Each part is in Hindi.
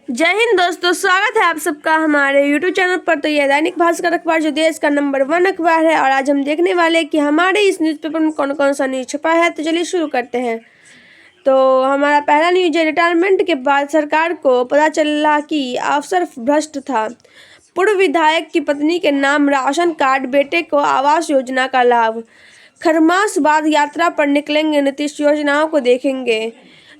जय हिंद दोस्तों, स्वागत है आप सबका हमारे YouTube चैनल पर। तो यह दैनिक भास्कर अखबार जो देश का नंबर 1 अखबार है और आज हम देखने वाले हैं कि हमारे इस न्यूज़पेपर में कौन कौन सा न्यूज़ छपा है। तो चलिए शुरू करते हैं। तो हमारा पहला न्यूज़ है, रिटायरमेंट के बाद सरकार को पता चला कि अफसर भ्रष्ट था। पूर्व विधायक की पत्नी के नाम राशन कार्ड, बेटे को आवास योजना का लाभ। खरमास बाद यात्रा पर निकलेंगे नीतीश, योजनाओं को देखेंगे।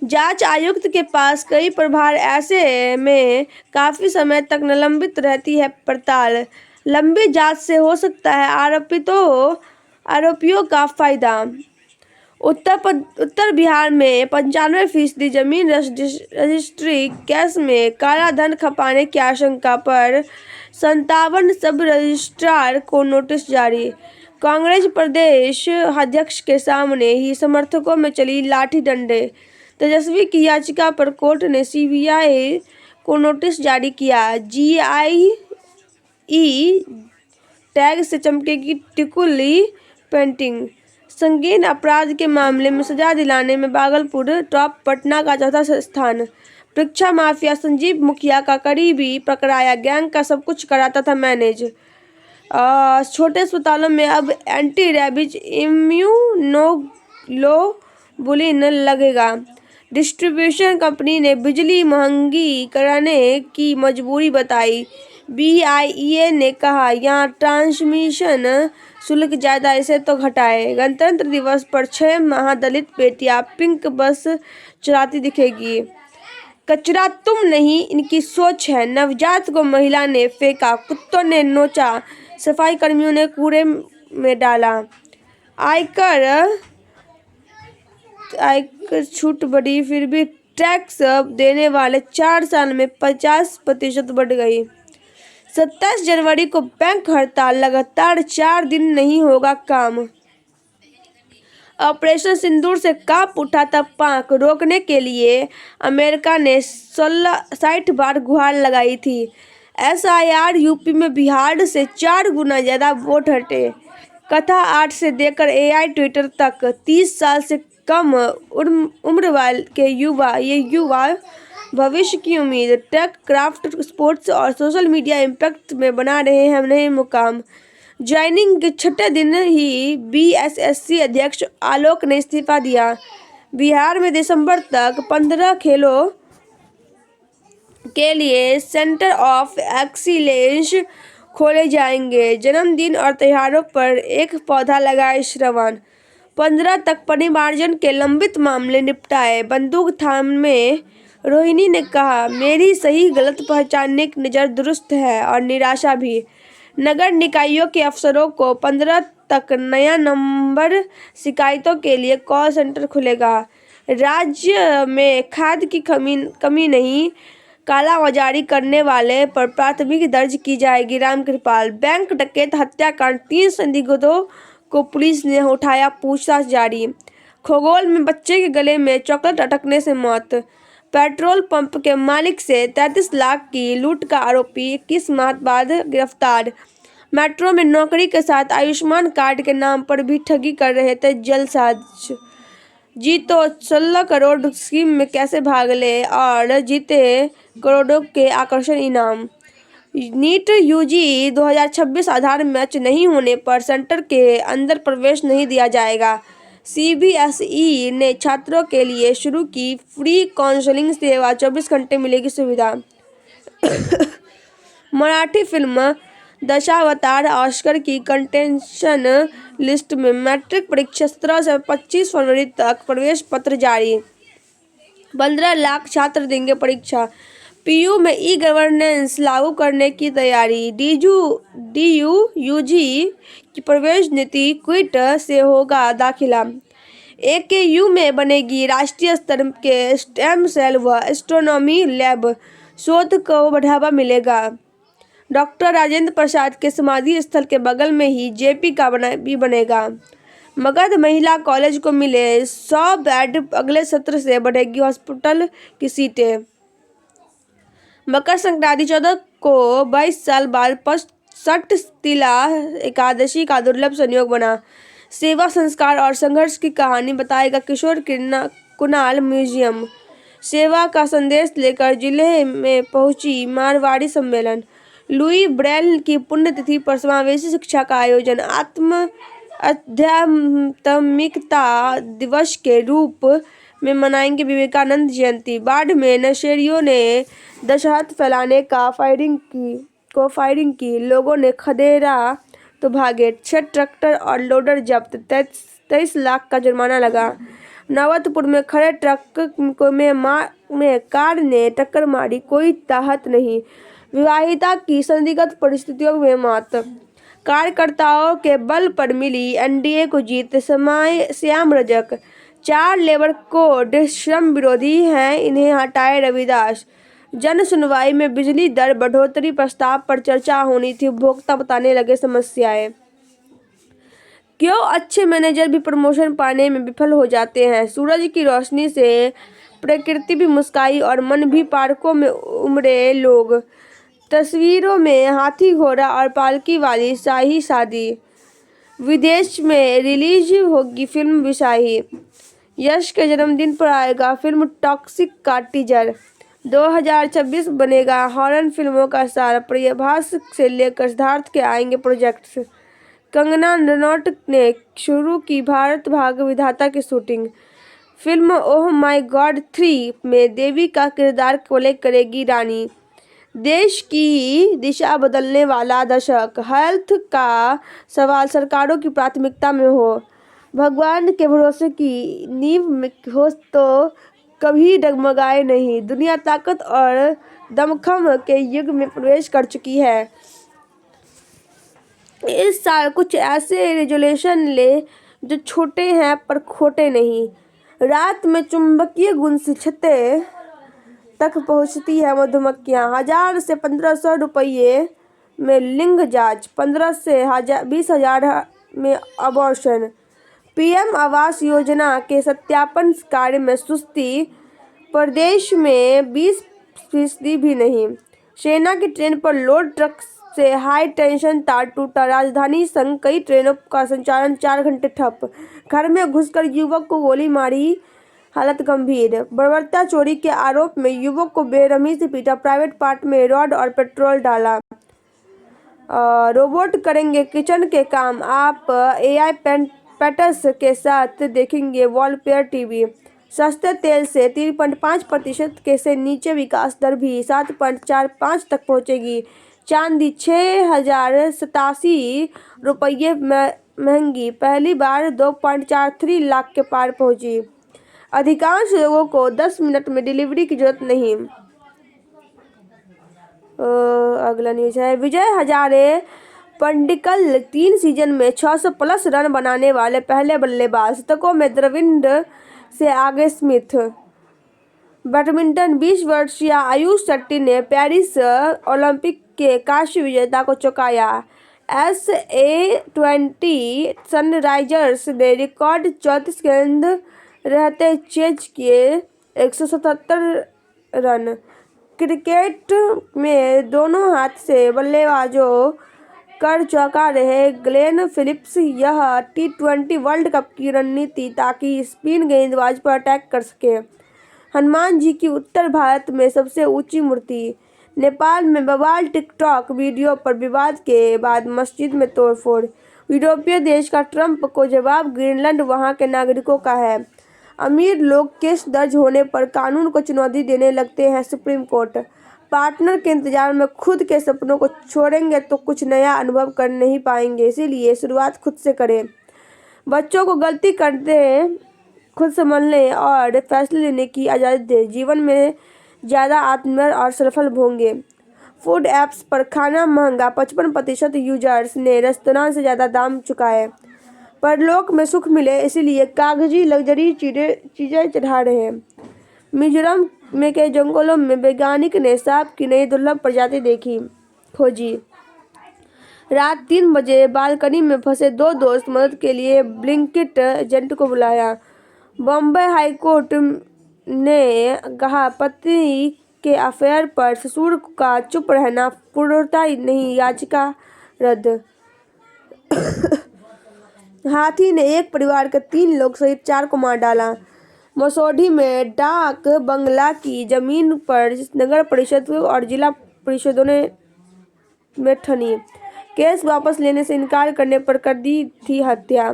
जांच आयुक्त के पास कई प्रभार, ऐसे में काफी समय तक निलंबित रहती है पड़ताल। लंबी जांच से हो सकता है आरोपियों का फायदा। उत्तर बिहार में 95% जमीन रजिस्ट्री केस में काला धन खपाने की आशंका पर 57 सब रजिस्ट्रार को नोटिस जारी। कांग्रेस प्रदेश अध्यक्ष के सामने ही समर्थकों में चली लाठी डंडे। तेजस्वी की याचिका पर कोर्ट ने सीबीआई को नोटिस जारी किया। जीआईई टैग से चमकेगी टिकुली पेंटिंग। संगीन अपराध के मामले में सजा दिलाने में भागलपुर टॉप, पटना का चौथा स्थान। परीक्षा माफिया संजीव मुखिया का करीबी पकड़ाया, गैंग का सब कुछ कराता था मैनेज। छोटे अस्पतालों में अब एंटी रेबीज इम्यूनोग्लोबुलिन लगेगा। डिस्ट्रीब्यूशन कंपनी ने बिजली महंगी कराने की मजबूरी बताई। बीआईए ने कहा यहाँ ट्रांसमिशन शुल्क ज्यादा, इसे तो घटाए। गणतंत्र दिवस पर 6 माह दलित बेटियां पिंक बस चलाती दिखेगी। कचरा तुम नहीं, इनकी सोच है। नवजात को महिला ने फेंका, कुत्तों ने नोचा, सफाई कर्मियों ने कूड़े में डाला। आयकर छूट बढ़ी, फिर भी टैक्स देने वाले 4 साल में 50% बढ़ गई। 27 जनवरी को बैंक हड़ताल, लगातार 4 दिन नहीं होगा काम। ऑपरेशन सिंदूर से कांप उठा था पाक, रोकने के लिए अमेरिका ने 60 बार गुहार लगाई थी। एसआईआर यूपी में बिहार से 4 गुना ज्यादा वोट हटे। कथा 8 से देकर एआई ट्विटर तक, 30 साल से कम उम्र वाले के युवा भविष्य की उम्मीद। टेक, क्राफ्ट, स्पोर्ट्स और सोशल मीडिया इम्पैक्ट में बना रहे हैं नए मुकाम। ज्वाइनिंग के 6ठे दिन ही बीएसएससी अध्यक्ष आलोक ने इस्तीफा दिया। बिहार में दिसंबर तक 15 खेलों के लिए सेंटर ऑफ एक्सीलेंस खोले जाएंगे। जन्मदिन और त्योहारों पर एक पौधा लगाए श्रवण। 15 तक परिमार्जन के लंबित मामले निपटाए। बंदूक थामे रोहिणी ने कहा, मेरी सही गलत पहचानने की नज़र दुरुस्त है और निराशा भी। नगर निकायों के अफसरों को 15 तक नया नंबर, शिकायतों के लिए कॉल सेंटर खुलेगा। राज्य में खाद की कमी नहीं, कालाबाजारी करने वाले पर प्राथमिकी दर्ज की जाएगी। रामकृपाल। बैंक डकैत हत्याकांड, 3 संदिग्धों को पुलिस ने उठाया, पूछताछ जारी। खगोल में बच्चे के गले में चॉकलेट अटकने से मौत। पेट्रोल पंप के मालिक से 33 लाख की लूट का आरोपी 21 माह बाद गिरफ्तार। मेट्रो में नौकरी के साथ आयुष्मान कार्ड के नाम पर भी ठगी कर रहे थे जलसाज। जीतो 16 करोड़ स्कीम में कैसे भाग ले और जीते करोड़ों के आकर्षण इनाम। नीट यूजी 2026 आधार मैच नहीं होने पर सेंटर के अंदर प्रवेश नहीं दिया जाएगा। सीबीएसई ने छात्रों के लिए शुरू की फ्री काउंसलिंग सेवा, 24 घंटे मिलेगी सुविधा। मराठी फिल्म दशावतार ऑस्कर की कंटेंशन लिस्ट में। मैट्रिक परीक्षा 17 से 25 फरवरी तक प्रवेश पत्र जारी। 15 लाख छात्र देंगे परीक्षा। पीयू में ई गवर्नेंस लागू करने की तैयारी। यूजी की प्रवेश नीति, क्विट से होगा दाखिला। एकेयू में बनेगी राष्ट्रीय स्तर के स्टेम सेल व एस्ट्रोनॉमी लैब, शोध को बढ़ावा मिलेगा। डॉक्टर राजेंद्र प्रसाद के समाधि स्थल के बगल में ही जेपी का भी बनेगा। मगध महिला कॉलेज को मिले 100 बेड, अगले सत्र से बढ़ेगी हॉस्पिटल की सीटें। मकर संक्रांति 14 को 22 साल बाद 65 तिला एकादशी का दुर्लभ संयोग बना। सेवा, संस्कार और संघर्ष की कहानी बताएगा किशोर कुणाल म्यूजियम। सेवा का संदेश लेकर जिले में पहुंची मारवाड़ी सम्मेलन। लुई ब्रेल की पुण्यतिथि पर समावेशी शिक्षा का आयोजन। आध्यात्मिकता दिवस के रूप में मनाएंगे विवेकानंद जयंती। बाढ़ में नशेड़ियों ने दहशत फैलाने को फायरिंग की। लोगों ने खदेड़ा तो भागे। 6 ट्रैक्टर और लोडर जब्त। 23 लाख का जुर्माना लगा। नवतपुर में खड़े ट्रक में कार ने टक्कर मारी, कोई ताहत नहीं। विवाहिता की संदिग्ध परिस्थितियों में मौत। कार्यकर्ताओं के बल पर मिली एनडीए को जीत। श्याम रजक। 4 लेबर कोड श्रम विरोधी हैं, इन्हें हटाए रविदास। जन सुनवाई में बिजली दर बढ़ोतरी प्रस्ताव पर चर्चा होनी थी, उपभोक्ता बताने लगे समस्याएं। क्यों अच्छे मैनेजर भी प्रमोशन पाने में विफल हो जाते हैं। सूरज की रोशनी से प्रकृति भी मुस्काई और मन भी। पार्कों में उमड़े लोग। तस्वीरों में हाथी, घोड़ा और पालकी वाली शाही शादी। विदेश में रिलीज होगी फिल्म विशाही। यश के जन्मदिन पर आएगा फिल्म टॉक्सिक का टीजर। 2026 बनेगा हॉरर फिल्मों का सार। प्रभास से लेकर सिद्धार्थ के आएंगे प्रोजेक्ट्स। कंगना रनौत ने शुरू की भारत भाग विधाता की shooting. Film oh my God 3 में देवी का किरदार प्ले करेगी रानी। देश की दिशा बदलने वाला दशक। हेल्थ का सवाल सरकारों की प्राथमिकता में हो। भगवान के भरोसे की नींव में हो तो कभी डगमगाए नहीं। दुनिया ताकत और दमखम के युग में प्रवेश कर चुकी है। इस साल कुछ ऐसे रेजोल्यूशन ले जो छोटे हैं पर खोटे नहीं। रात में चुंबकीय गुण से छतें तक पहुंचती है मधुमक्खियां। 1000 से 1500 रुपये में लिंग जांच। 15 से 20,000 में अबॉर्शन। पीएम आवास योजना के सत्यापन कार्य में सुस्ती। प्रदेश में 20% भी नहीं। सेना की ट्रेन पर लोड ट्रक से हाई टेंशन तार टूटा। राजधानी संग कई ट्रेनों का संचालन 4 घंटे ठप। घर में घुसकर युवक को गोली मारी, हालत गंभीर। बर्बरता चोरी के आरोप में युवक को बेरहमी से पीटा। प्राइवेट पार्ट में रॉड और पेट्रोल डाला। रोबोट करेंगे किचन के काम। आप एआई पैटर्स के साथ देखेंगे वॉलपेपर टीवी। सस्ते तेल से 3.5% के से नीचे विकास दर भी 7.45 तक पहुंचेगी। चांदी 6,087 रुपये महंगी, पहली बार 2.43 लाख के पार पहुंची। अधिकांश लोगों को 10 मिनट में डिलीवरी की जरूरत नहीं। अगला न्यूज है विजय हजारे पंडिकल 3 सीजन में 600+ रन बनाने वाले पहले बल्लेबाज। शतकों में द्रविड़ से आगे स्मिथ। बैडमिंटन 20 वर्षीय आयुष शेट्टी ने पेरिस ओलंपिक के कांस्य विजेता को चौंकाया। SA-20 सनराइजर्स ने रिकॉर्ड 34 गेंद रहते चेज किए 177 रन। क्रिकेट में दोनों हाथ से बल्लेबाजों कर चौंका रहे ग्लेन फिलिप्स। यह T20 वर्ल्ड कप की रणनीति ताकि स्पिन गेंदबाज पर अटैक कर सके। हनुमान जी की उत्तर भारत में सबसे ऊंची मूर्ति। नेपाल में बवाल। टिकटॉक वीडियो पर विवाद के बाद मस्जिद में तोड़फोड़। यूरोपीय देश का ट्रंप को जवाब। ग्रीनलैंड वहां के नागरिकों का है। अमीर लोग केस दर्ज होने पर कानून को चुनौती देने लगते हैं सुप्रीम कोर्ट। पार्टनर के इंतजार में खुद के सपनों को छोड़ेंगे तो कुछ नया अनुभव कर नहीं पाएंगे, इसीलिए शुरुआत खुद से करें। बच्चों को गलती करते खुद संभलने और फैसले लेने की आज़ादी दें। जीवन में ज़्यादा आत्मनिर्भर और सफल होंगे। फूड ऐप्स पर खाना महंगा। 55% यूजर्स ने रेस्तरां से ज़्यादा दाम चुकाए। परलोक में सुख मिले इसीलिए कागजी लग्जरी चीज़ें चढ़ा रहे हैं। मिजोरम में के जंगलों में वैज्ञानिक ने सांप की नई दुर्लभ प्रजाति खोजी। रात 3 बजे बालकनी में फंसे 2 दोस्त। मदद के लिए ब्लिंकिट एजेंट को बुलाया। बॉम्बे हाईकोर्ट ने कहा पति के अफेयर पर ससुर का चुप रहना पूर्णता नहीं, याचिका रद्द। हाथी ने एक परिवार के 3 लोग सहित 4 को मार डाला। मसौढी में डाक बंगला की जमीन पर नगर परिषद और जिला परिषदों ने में ठनी केस वापस लेने से इनकार करने पर कर दी थी हत्या।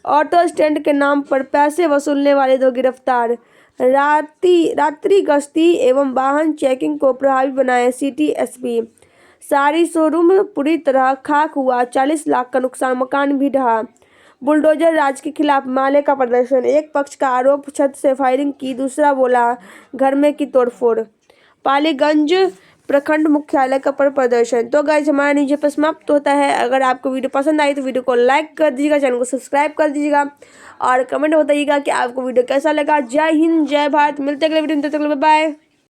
ऑटो स्टैंड के नाम पर पैसे वसूलने वाले 2 गिरफ्तार। रात्रि गश्ती एवं वाहन चेकिंग को प्रभावी बनाए सिटी एसपी। सारी शोरूम पूरी तरह खाक हुआ, 40 लाख का नुकसान, मकान भी ढहा। बुलडोजर राज के खिलाफ माले का प्रदर्शन। एक पक्ष का आरोप छत से फायरिंग की, दूसरा बोला घर में की तोड़फोड़। पालीगंज प्रखंड मुख्यालय का पर प्रदर्शन। तो गाइस हमारा न्यूज़ पर समाप्त होता है। अगर आपको वीडियो पसंद आई तो वीडियो को लाइक कर दीजिएगा, चैनल को सब्सक्राइब कर दीजिएगा और कमेंट बताइएगा कि आपको वीडियो कैसा लगा। जय हिंद, जय भारत। मिलते हैं अगले वीडियो में, तब तक के लिए बाय बाय।